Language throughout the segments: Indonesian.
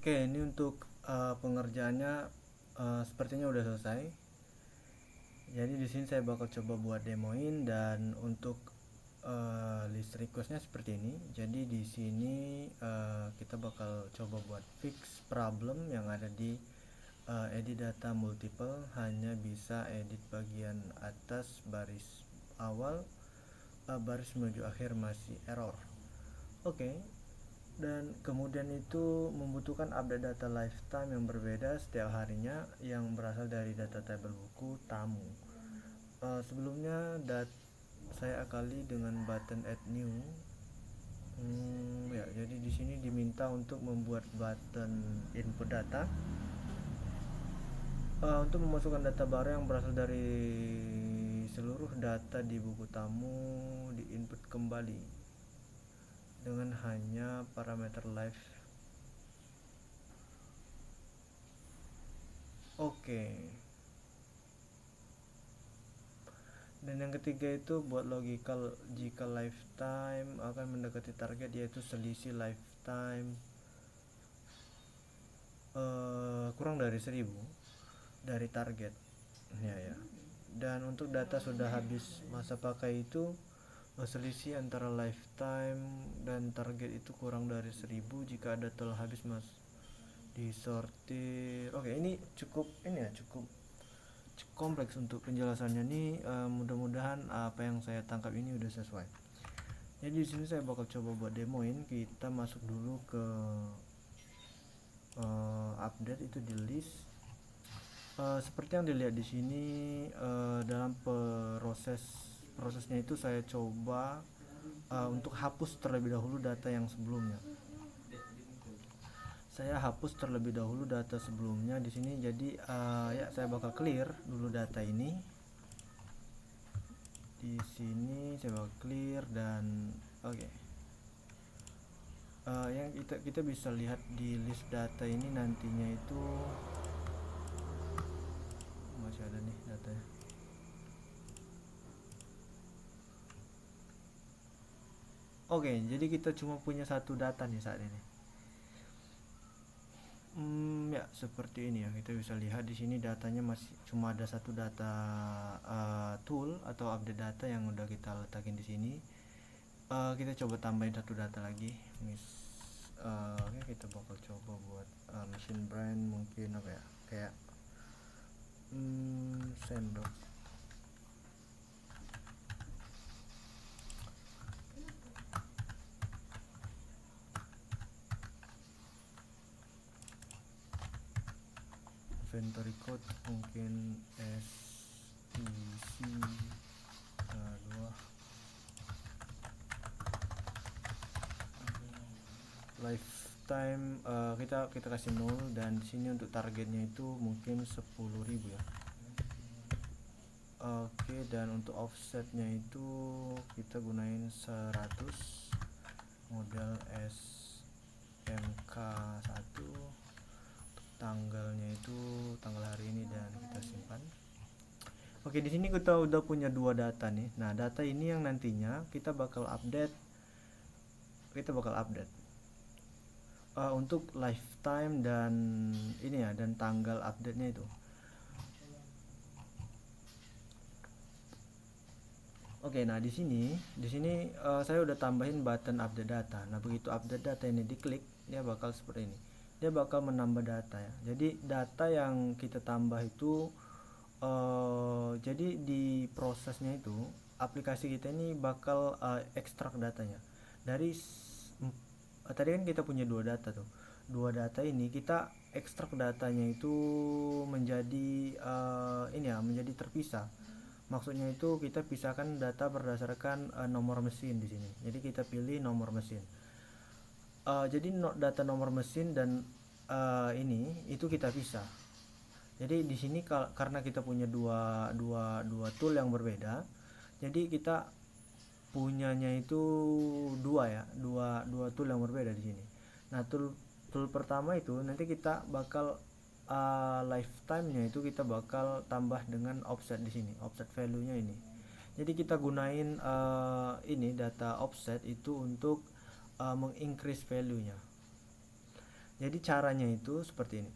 Oke, ini untuk pengerjaannya sepertinya udah selesai. Jadi di sini saya bakal coba buat demoin, dan untuk list requestnya seperti ini. Jadi di sini kita bakal coba buat fix problem yang ada di edit data multiple, hanya bisa edit bagian atas baris awal, baris menuju akhir masih error. Oke. Dan kemudian itu membutuhkan update data lifetime yang berbeda setiap harinya yang berasal dari data tabel buku tamu. Sebelumnya saya akali dengan button add new. Ya, jadi di sini diminta untuk membuat button input data untuk memasukkan data baru yang berasal dari seluruh data di buku tamu di input kembali dengan hanya parameter live. Oke. Dan yang ketiga itu buat logical jika lifetime akan mendekati target, yaitu selisih lifetime kurang dari 1000 dari target ya. Dan untuk data sudah habis masa pakai itu selisih antara lifetime dan target itu kurang dari 1000 jika ada telah habis disortir. Oke, ini cukup kompleks untuk penjelasannya nih. Mudah-mudahan apa yang saya tangkap ini udah sesuai. Jadi di sini saya bakal coba buat demoin. Kita masuk dulu ke update itu di list. Seperti yang dilihat di sini, dalam prosesnya itu saya coba untuk hapus terlebih dahulu data yang sebelumnya. Saya hapus terlebih dahulu data sebelumnya di sini. Jadi ya saya bakal clear dulu data ini. Di sini saya bakal clear dan oke. Yang kita bisa lihat di list data ini nantinya itu masih ada nih datanya. Oke, jadi kita cuma punya satu data nih saat ini. Ya seperti ini ya, kita bisa lihat di sini datanya masih cuma ada satu data tool atau update data yang udah kita letakin di sini. Kita coba tambahin satu data lagi. Oke, kita bakal coba buat machine brand, mungkin apa ya, kayak sendok. Inventory code mungkin SEC 2. Lifetime kita kasih 0, dan di sini untuk targetnya itu mungkin 10.000 ya. Oke, dan untuk offsetnya itu kita gunain 100, model SMK1, tanggalnya itu tanggal hari ini, dan kita simpan. Oke, di sini kita udah punya dua data nih. Nah, data ini yang nantinya kita bakal update untuk lifetime dan ini ya, dan tanggal update-nya itu. Oke, nah di sini saya udah tambahin button update data. Nah, begitu update data ini diklik, dia bakal seperti ini. Dia bakal menambah data ya. Jadi data yang kita tambah itu jadi di prosesnya itu aplikasi kita ini bakal ekstrak datanya dari tadi kan kita punya dua data tuh. Dua data ini kita ekstrak datanya itu menjadi menjadi terpisah. Maksudnya itu kita pisahkan data berdasarkan nomor mesin di sini. Jadi kita pilih nomor mesin. Jadi data nomor mesin dan ini itu kita pisah. Jadi di sini karena kita punya dua tool yang berbeda, jadi kita punyanya itu dua tool yang berbeda di sini. Nah, tool pertama itu nanti kita bakal lifetime-nya itu kita bakal tambah dengan offset di sini, offset value-nya ini. Jadi kita gunain ini data offset itu untuk mengincrease value-nya. Jadi caranya itu seperti ini.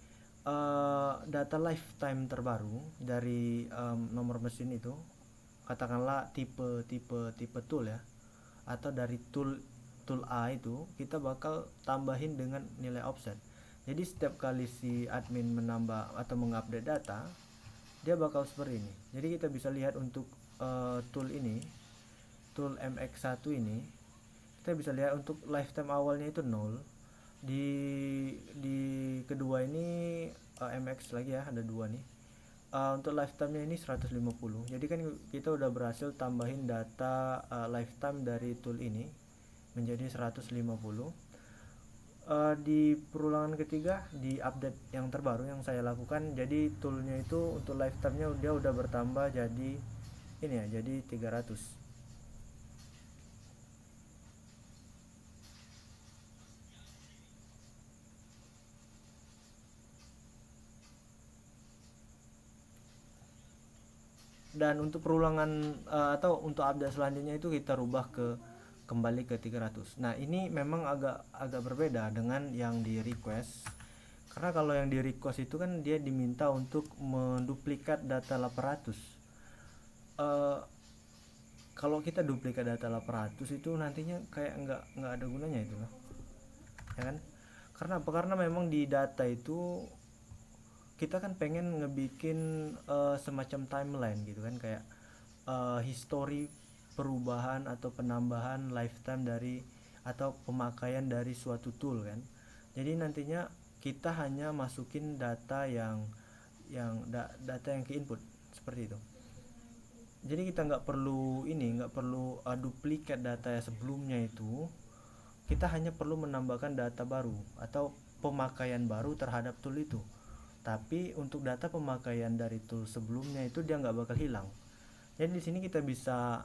Data lifetime terbaru dari nomor mesin itu, katakanlah tipe tool ya, atau dari tool tool A itu kita bakal tambahin dengan nilai offset. Jadi setiap kali si admin menambah atau mengupdate data, dia bakal seperti ini. Jadi kita bisa lihat untuk tool ini, tool MX1 ini, kita bisa lihat untuk lifetime awalnya itu 0. Di kedua ini MX lagi ya, ada dua nih. Untuk lifetime-nya ini 150. Jadi kan kita udah berhasil tambahin data lifetime dari tool ini menjadi 150. Di perulangan ketiga, di update yang terbaru yang saya lakukan, jadi toolnya itu untuk lifetime-nya dia udah bertambah jadi ini ya, jadi 300. Dan untuk perulangan atau untuk update selanjutnya itu kita rubah kembali ke 300. Nah, ini memang agak agak berbeda dengan yang di request. Karena kalau yang di request itu kan dia diminta untuk menduplikat data 800. Eh, Kalau kita duplikat data 800 itu nantinya kayak nggak ada gunanya itu loh. Ya kan? Karena apa? Karena memang di data itu kita kan pengen ngebikin semacam timeline gitu kan, kayak history perubahan atau penambahan lifetime dari atau pemakaian dari suatu tool kan. Jadi nantinya kita hanya masukin data data yang ke input seperti itu. Jadi kita nggak perlu duplikat data yang sebelumnya itu. Kita hanya perlu menambahkan data baru atau pemakaian baru terhadap tool itu. Tapi untuk data pemakaian dari tool sebelumnya itu dia nggak bakal hilang. Jadi di sini kita bisa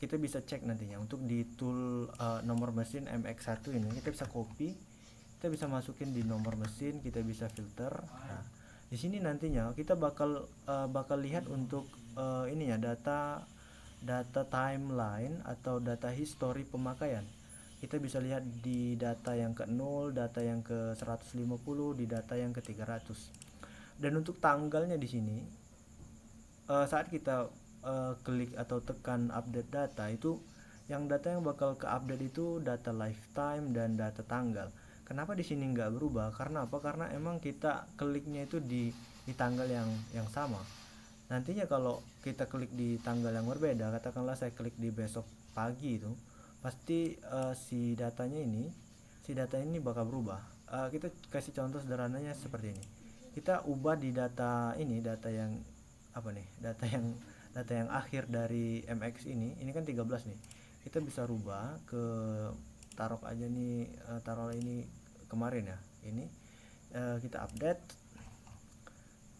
cek nantinya untuk di tool nomor mesin MX1 ini, kita bisa copy, kita bisa masukin di nomor mesin, kita bisa filter. Nah, di sini nantinya kita bakal lihat untuk ininya data timeline atau data history pemakaian. Kita bisa lihat di data yang ke 0, data yang ke 150, di data yang ke 300. Dan untuk tanggalnya di sini saat kita klik atau tekan update data itu, yang data yang bakal ke update itu data lifetime dan data tanggal. Kenapa di sini nggak berubah? Karena apa? Karena emang kita kliknya itu di tanggal yang sama. Nantinya kalau kita klik di tanggal yang berbeda, katakanlah saya klik di besok pagi itu, pasti si data ini bakal berubah. Kita kasih contoh sederhananya seperti ini. Kita ubah di data ini, data yang apa nih? Data yang akhir dari MX ini kan 13 nih. Kita bisa rubah ke taruh aja nih, taruh ini kemarin ya. Ini kita update.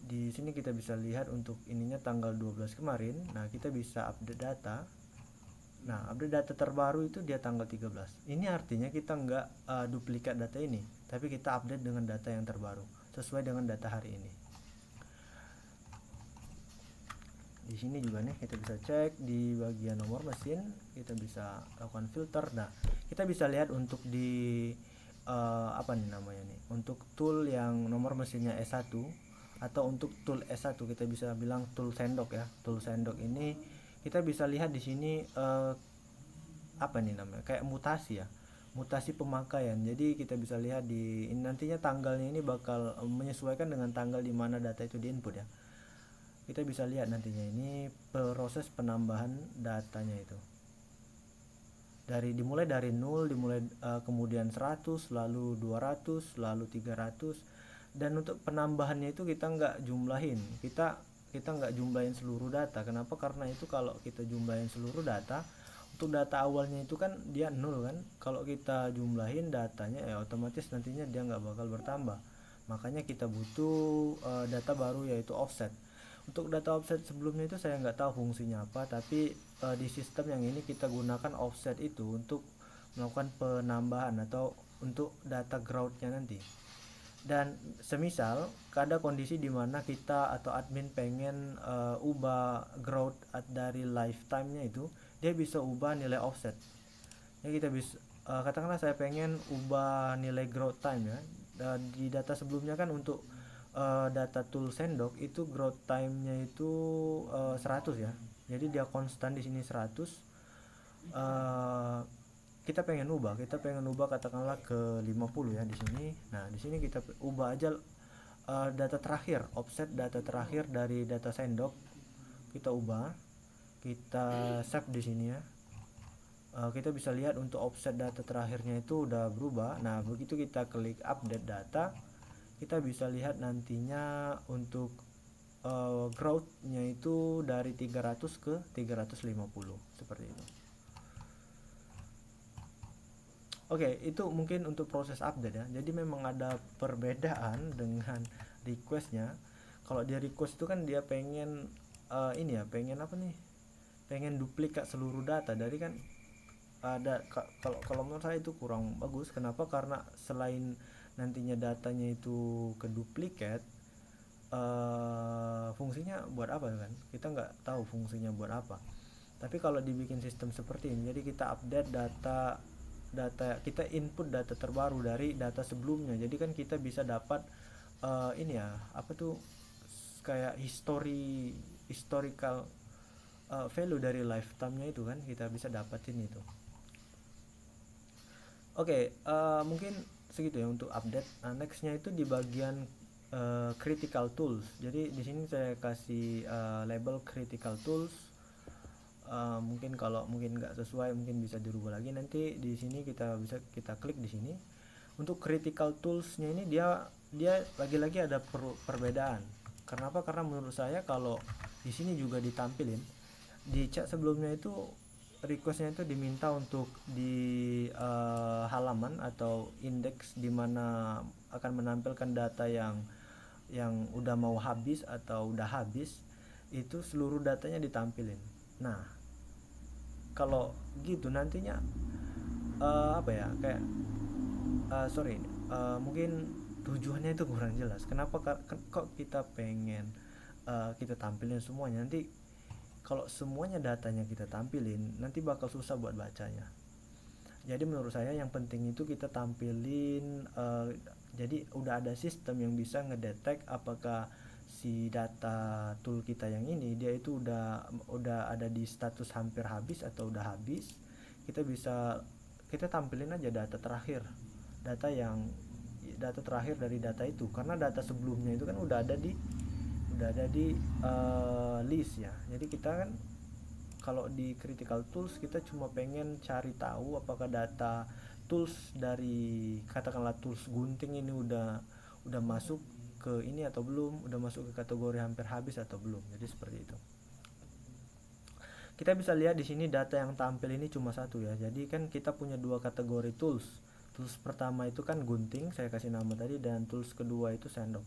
Di sini kita bisa lihat untuk ininya tanggal 12 kemarin. Nah, kita bisa update data. Nah, update data terbaru itu dia tanggal 13. Ini artinya kita nggak duplikat data ini, tapi kita update dengan data yang terbaru sesuai dengan data hari ini. Di sini juga nih kita bisa cek di bagian nomor mesin, kita bisa lakukan filter. Nah, kita bisa lihat untuk di apa nih namanya nih, untuk tool yang nomor mesinnya S1 atau untuk tool S1 kita bisa bilang tool sendok ya. Tool sendok ini kita bisa lihat di sini apa nih namanya, kayak mutasi ya, mutasi pemakaian. Jadi kita bisa lihat di ini, nantinya tanggalnya ini bakal menyesuaikan dengan tanggal di mana data itu diinput ya. Kita bisa lihat nantinya ini proses penambahan datanya itu dimulai dari 0, kemudian 100, lalu 200, lalu 300. Dan untuk penambahannya itu kita nggak jumlahin, kita nggak jumlahin seluruh data. Kenapa? Karena itu kalau kita jumlahin seluruh data, untuk data awalnya itu kan dia 0 kan, kalau kita jumlahin datanya ya otomatis nantinya dia nggak bakal bertambah. Makanya kita butuh data baru, yaitu offset. Untuk data offset sebelumnya itu saya nggak tahu fungsinya apa, tapi di sistem yang ini kita gunakan offset itu untuk melakukan penambahan atau untuk data growth-nya nanti. Dan semisal ada kondisi di mana kita atau admin pengen ubah growth dari lifetime-nya itu, dia bisa ubah nilai offset. Ya kita bisa katakanlah saya pengen ubah nilai growth time ya. Di data sebelumnya kan untuk data tool sendok itu growth time-nya itu 100 ya. Jadi dia konstan di sini 100. uh, kita pengen ubah katakanlah ke 50 ya di sini. Nah, di sini kita ubah aja data terakhir, offset data terakhir dari data sendok. Kita ubah, kita save di sini ya. Kita bisa lihat untuk offset data terakhirnya itu udah berubah. Nah, begitu kita klik update data, kita bisa lihat nantinya untuk growth-nya itu dari 300 ke 350 seperti itu. Oke, itu mungkin untuk proses update ya. Jadi memang ada perbedaan dengan requestnya. Kalau dia request itu kan dia pengen ini ya, pengen apa nih? Pengen duplikat seluruh data. Dari kan ada kalau menurut saya itu kurang bagus. Kenapa? Karena selain nantinya datanya itu keduplikat, fungsinya buat apa kan? Kita nggak tahu fungsinya buat apa. Tapi kalau dibikin sistem seperti ini, jadi kita update data kita input data terbaru dari data sebelumnya. Jadi kan kita bisa dapat ini ya, apa tuh, kayak historical value dari lifetime-nya itu kan kita bisa dapatin itu. Oke, mungkin segitu ya untuk update. Nextnya itu di bagian critical tools. Jadi di sini saya kasih label critical tools. Mungkin kalau mungkin nggak sesuai mungkin bisa dirubah lagi. Nanti di sini kita klik di sini. Untuk critical toolsnya ini dia lagi-lagi ada perbedaan. Kenapa? Karena menurut saya kalau di sini juga ditampilin di chat sebelumnya itu requestnya itu diminta untuk di halaman atau indeks di mana akan menampilkan data yang udah mau habis atau udah habis, itu seluruh datanya ditampilin. Nah, kalau gitu nantinya apa ya, kayak mungkin tujuannya itu kurang jelas. Kenapa kok kita pengen kita tampilin semuanya? Nanti kalau semuanya datanya kita tampilin, nanti bakal susah buat bacanya. Jadi menurut saya yang penting itu kita tampilin jadi udah ada sistem yang bisa ngedetek apakah si data tool kita yang ini dia itu udah ada di status hampir habis atau udah habis. Kita tampilin aja data terakhir, data terakhir dari data itu, karena data sebelumnya itu kan udah ada di list ya. Jadi kita kan kalau di critical tools kita cuma pengen cari tahu apakah data tools dari katakanlah tools gunting ini udah masuk ke ini atau belum, udah masuk ke kategori hampir habis atau belum. Jadi seperti itu. Kita bisa lihat di sini data yang tampil ini cuma satu ya. Jadi kan kita punya dua kategori tools. Tools pertama itu kan gunting, saya kasih nama tadi, dan tools kedua itu sendok.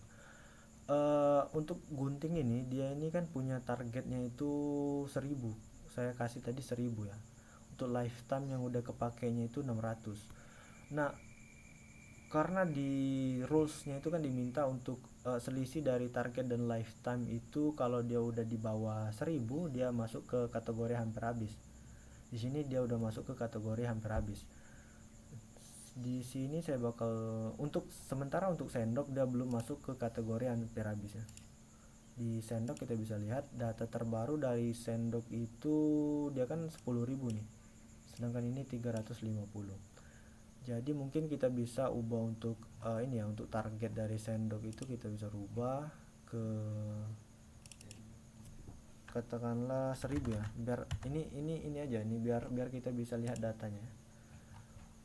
Untuk gunting ini dia ini kan punya targetnya itu 1000. Saya kasih tadi 1000 ya. Untuk lifetime yang udah kepakainya itu 600. Nah, karena di rulesnya itu kan diminta untuk selisih dari target dan lifetime itu kalau dia udah di bawah 1000 dia masuk ke kategori hampir habis. Di sini dia udah masuk ke kategori hampir habis. Di sini saya bakal sementara untuk sendok dia belum masuk ke kategori hampir habis ya. Di sendok kita bisa lihat data terbaru dari sendok itu dia kan 10.000 nih, sedangkan ini 350. Jadi mungkin kita bisa ubah untuk ini ya, untuk target dari sendok itu kita bisa rubah ke katakanlah 1000 ya, biar ini aja nih, biar kita bisa lihat datanya.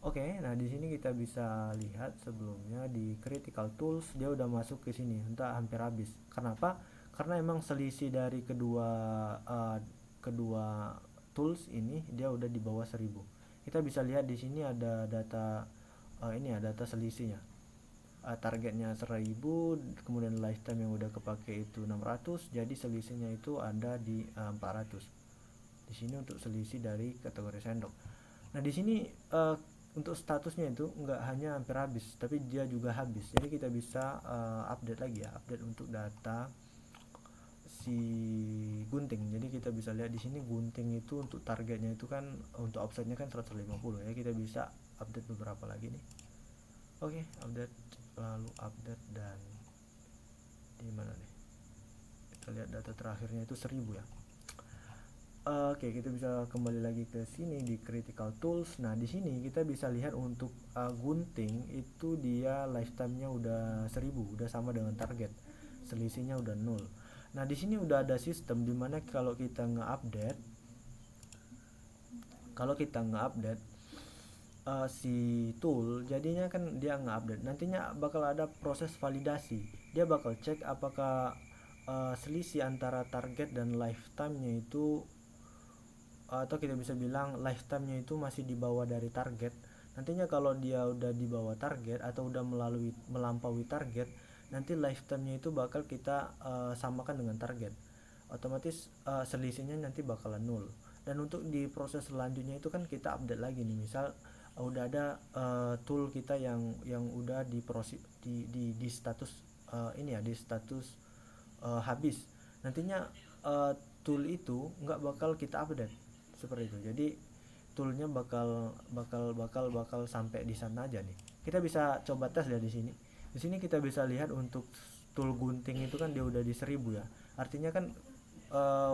Oke, nah di sini kita bisa lihat sebelumnya di critical tools dia udah masuk ke sini, entah hampir habis. Kenapa? Karena emang selisih dari kedua tools ini dia udah di bawah 1000. Kita bisa lihat di sini ada data ini ya, data selisihnya. Targetnya 1000, kemudian lifetime yang udah kepake itu 600, jadi selisihnya itu ada di 400. Di sini untuk selisih dari kategori sendok. Nah, di sini untuk statusnya itu nggak hanya hampir habis tapi dia juga habis. Jadi kita bisa update lagi ya, update untuk data si gunting. Jadi kita bisa lihat di sini gunting itu untuk targetnya itu kan untuk offsetnya kan 150 ya. Kita bisa update beberapa lagi nih. Oke, update. lalu update, dan di mana nih, kita lihat data terakhirnya itu 1000 ya. Oke, kita bisa kembali lagi ke sini di critical tools. Nah, di sini kita bisa lihat untuk gunting itu dia lifetime-nya udah 1000, udah sama dengan target. Selisihnya udah 0. Nah, di sini udah ada sistem dimana kalau kita nge-update, si tool, jadinya kan dia nge-update. Nantinya bakal ada proses validasi. Dia bakal cek apakah selisih antara target dan lifetime-nya itu, atau kita bisa bilang lifetime-nya itu masih di bawah dari target. Nantinya kalau dia udah di bawah target atau udah melampaui target, nanti lifetime-nya itu bakal kita samakan dengan target. Otomatis selisihnya nanti bakalan 0. Dan untuk di proses selanjutnya itu kan kita update lagi nih. Misal udah ada tool kita yang udah di status ini ya, di status habis. Nantinya tool itu nggak bakal kita update seperti itu. Jadi toolnya bakal sampai di sana aja nih. Kita bisa coba tes ya di sini. Di sini kita bisa lihat untuk tool gunting itu kan dia udah di 1000 ya. Artinya kan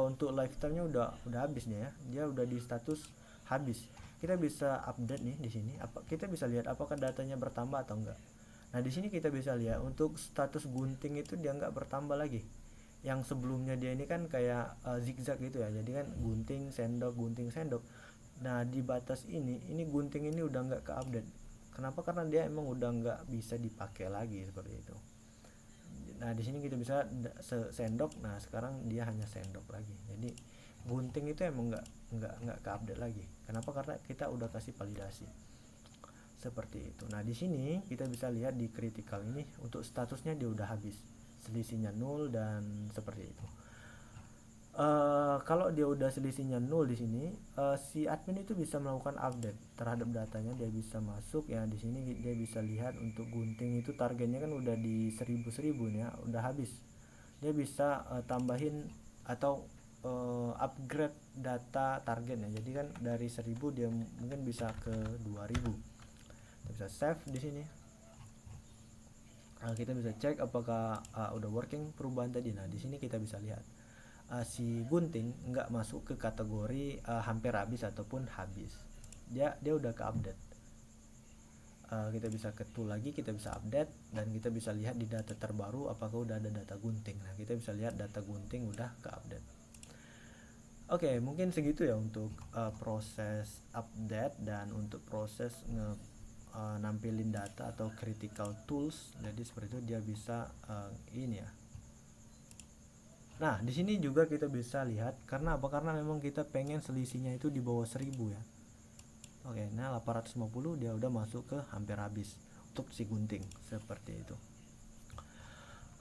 untuk lifetime-nya udah habis nih ya. Dia udah di status habis. Kita bisa update nih di sini. Kita bisa lihat apakah datanya bertambah atau enggak. Nah, di sini kita bisa lihat untuk status gunting itu dia nggak bertambah lagi. Yang sebelumnya dia ini kan kayak zigzag gitu ya, jadi kan gunting sendok. Nah, di batas ini gunting ini udah nggak ke update. Kenapa? Karena dia emang udah nggak bisa dipakai lagi seperti itu. Nah, di sini kita bisa sendok. Nah, sekarang dia hanya sendok lagi. Jadi gunting itu emang nggak ke update lagi. Kenapa? Karena kita udah kasih validasi seperti itu. Nah, di sini kita bisa lihat di critical ini untuk statusnya dia udah habis, selisihnya 0 dan seperti itu. Kalau dia udah selisihnya 0 di sini, si admin itu bisa melakukan update terhadap datanya. Dia bisa masuk ya, di sini dia bisa lihat untuk gunting itu targetnya kan udah di 1000 ya, udah habis. Dia bisa tambahin atau upgrade data targetnya. Jadi kan dari 1000 dia mungkin bisa ke 2000. Kita bisa save di sini. Kita bisa cek apakah udah working perubahan tadi. Nah, di sini kita bisa lihat si gunting nggak masuk ke kategori hampir habis ataupun habis. Dia udah ke update. Kita bisa ke tool lagi, kita bisa update, dan kita bisa lihat di data terbaru apakah udah ada data gunting. Nah, kita bisa lihat data gunting udah ke update. Oke, mungkin segitu ya untuk proses update dan untuk proses nampilin data atau critical tools. Jadi seperti itu dia bisa ini ya. Nah, di sini juga kita bisa lihat karena apa? Karena memang kita pengen selisihnya itu di bawah 1000 ya. Oke, nah 850 dia udah masuk ke hampir habis untuk si gunting seperti itu.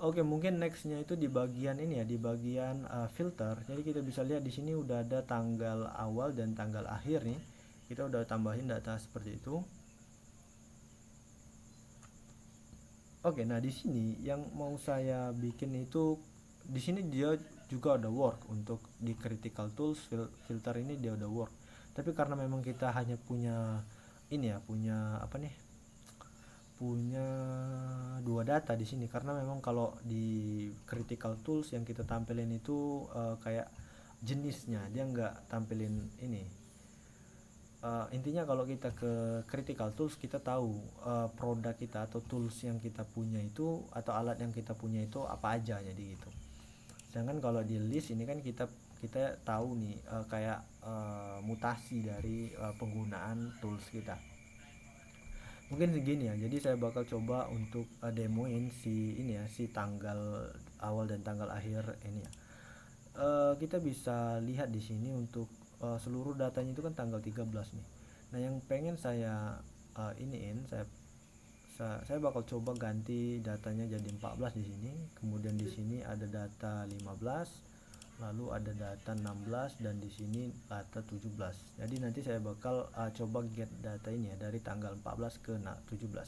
Oke, mungkin nextnya itu di bagian ini ya, di bagian filter. Jadi kita bisa lihat di sini udah ada tanggal awal dan tanggal akhir nih. Kita udah tambahin data seperti itu. Oke, nah di sini yang mau saya bikin itu, di sini dia juga ada work untuk di critical tools filter ini dia udah work. Tapi karena memang kita hanya punya ini ya, punya apa nih? Punya dua data di sini, karena memang kalau di critical tools yang kita tampilin itu kayak jenisnya, dia nggak tampilin ini. Intinya kalau kita ke critical tools kita tahu produk kita atau tools yang kita punya itu atau alat yang kita punya itu apa aja, jadi gitu. Sedangkan kalau di list ini kan kita tahu nih kayak mutasi dari penggunaan tools kita. Mungkin segini ya. Jadi saya bakal coba untuk demoin si ini ya, si tanggal awal dan tanggal akhir ini ya. Kita bisa lihat di sini untuk seluruh datanya itu kan tanggal 13 nih. Nah, yang pengen saya iniin, saya bakal coba ganti datanya jadi 14 di sini. Kemudian di sini ada data 15, lalu ada data 16, dan di sini data 17. Jadi nanti saya bakal coba get data ini ya dari tanggal 14 ke 17.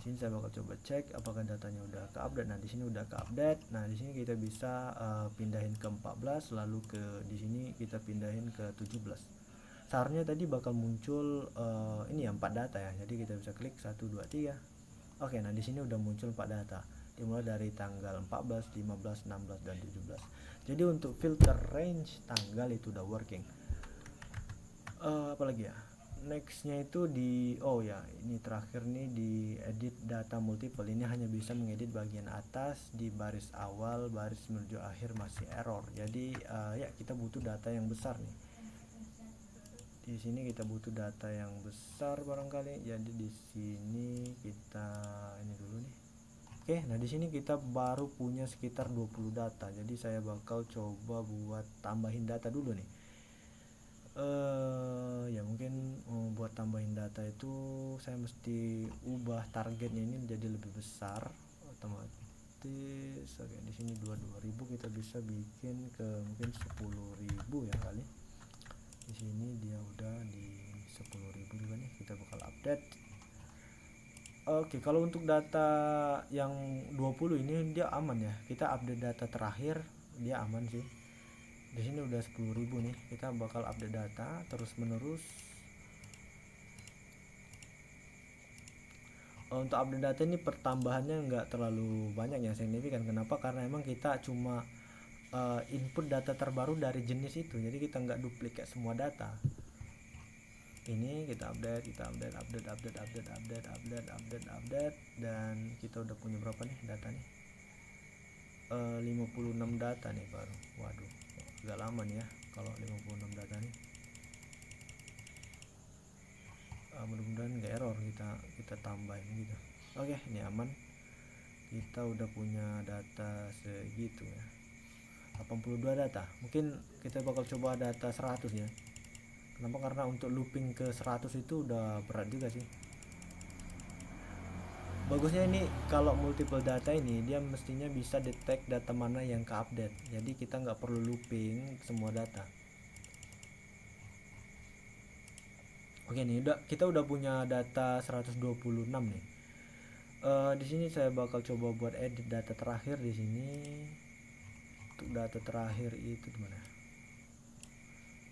Sini saya bakal coba cek apakah datanya udah ke update. Nah, di sini udah ke update. Nah, di sini kita bisa pindahin ke 14, lalu ke di sini kita pindahin ke 17. Seharusnya tadi bakal muncul ini ya 4 data ya. Jadi kita bisa klik 1 2 3. Oke, nah di sini udah muncul 4 data. Dimulai dari tanggal 14, 15, 16 dan 17. Jadi untuk filter range tanggal itu udah working. Apalagi ya? Nextnya itu di ini terakhir nih di edit data multiple. Ini hanya bisa mengedit bagian atas di baris awal, baris menuju akhir masih error. Jadi ya kita butuh data yang besar nih. Di sini kita butuh data yang besar barangkali. Jadi di sini kita ini dulu nih. Oke, nah di sini kita baru punya sekitar 20 data. Jadi saya bakal coba buat tambahin data dulu nih. Ya mungkin buat tambahin data itu saya mesti ubah targetnya ini menjadi lebih besar otomatis. Oke, di sini 22.000 kita bisa bikin ke mungkin 10.000 ya kali. Di sini dia udah di 10.000 juga nih, kita bakal update. Oke, kalau untuk data yang 20 ini dia aman ya. Kita update data terakhir, dia aman sih. Di sini udah 10.000 nih, kita bakal update data terus menerus. Untuk update data ini pertambahannya nggak terlalu banyak yang signifikan. Kenapa? Karena emang kita cuma input data terbaru dari jenis itu, jadi kita nggak duplikat semua data. Ini kita update dan kita udah punya berapa nih data nih? 56 data nih baru. Waduh, agak lama nih ya kalau 56 data nih. Mudah-mudahan nggak error, kita tambahin gitu. Oke, ini aman. Kita udah punya data segitu ya, 82 data. Mungkin kita bakal coba data 100 ya. Kenapa? Karena untuk looping ke 100 itu udah berat juga sih. Bagusnya ini kalau multiple data ini dia mestinya bisa detect data mana yang ke-update. Jadi kita nggak perlu looping semua data. Oke nih, kita udah punya data 126 nih. Di sini saya bakal coba buat edit data terakhir di sini. Untuk data terakhir itu gimana?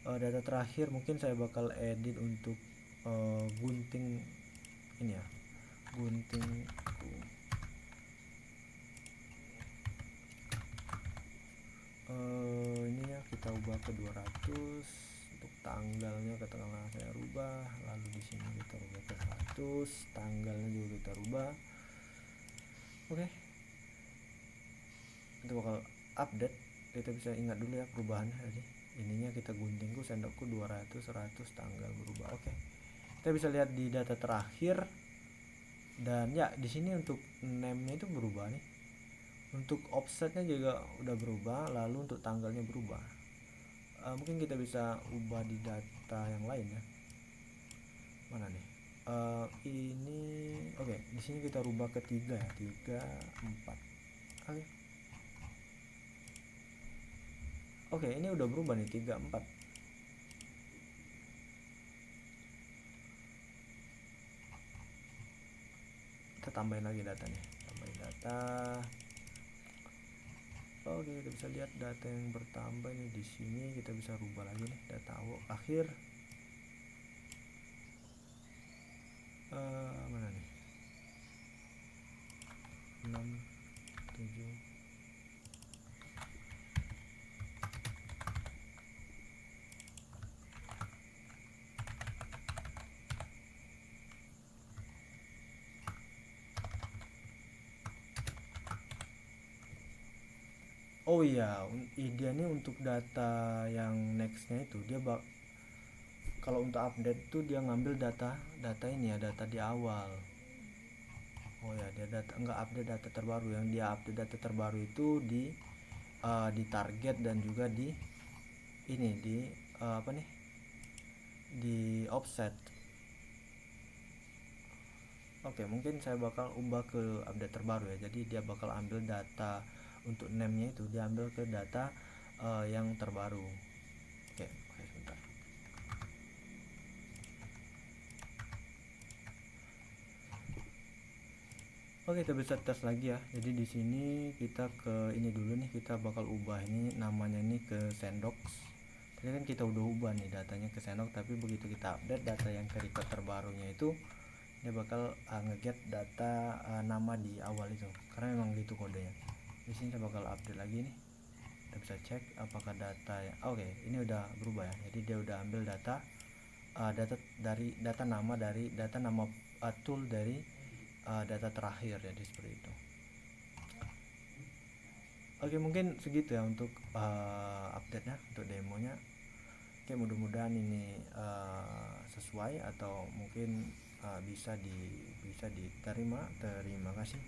Data terakhir mungkin saya bakal edit untuk gunting ini ya, gunting ini ya, kita ubah ke 200. Untuk tanggalnya katakanlah saya rubah, lalu di sini kita rubah ke 100, tanggalnya juga kita rubah. Oke, kita bakal update. Kita bisa ingat dulu ya perubahannya. Jadi ininya kita guntingku, sendokku 200, 100, tanggal berubah. Oke, kita bisa lihat di data terakhir. Dan ya di sini untuk name-nya itu berubah nih, untuk offsetnya juga udah berubah, lalu untuk tanggalnya berubah. Mungkin kita bisa ubah di data yang lain ya. Mana nih? Ini oke, di sini kita rubah ke 3 ya, 3, 4. Oke. Oke, ini udah berubah nih 3, 4. Kita tambahin lagi datanya, tambahin data. Oke, kita bisa lihat data yang bertambah nih. Di sini kita bisa rubah lagi nih data akhir. Mana nih? 6, 7. Oh iya, ideanya untuk data yang nextnya itu dia kalau untuk update tuh dia ngambil data ini ya, data di awal. Oh ya, dia nggak update data terbaru. Yang dia update data terbaru itu di target dan juga di ini di apa nih, di offset. Oke, mungkin saya bakal ubah ke update terbaru ya. Jadi dia bakal ambil data untuk name-nya itu, diambil ke data yang terbaru. Oke, sebentar. Oke, kita bisa tes lagi ya. Jadi di sini kita ke ini dulu nih, kita bakal ubah ini namanya ini ke sendok. Tadi kan kita udah ubah nih datanya ke sendok, tapi begitu kita update data yang ke record terbarunya itu dia bakal nge-get data nama di awal itu, karena memang gitu kodenya. Di sini saya bakal update lagi nih, kita bisa cek apakah data ya. Oke, ini udah berubah ya, jadi dia udah ambil data data nama tool dari data terakhir, jadi seperti itu. Oke, mungkin segitu ya untuk update nya, untuk demonya. Oke, mudah-mudahan ini sesuai atau mungkin bisa diterima. Terima kasih.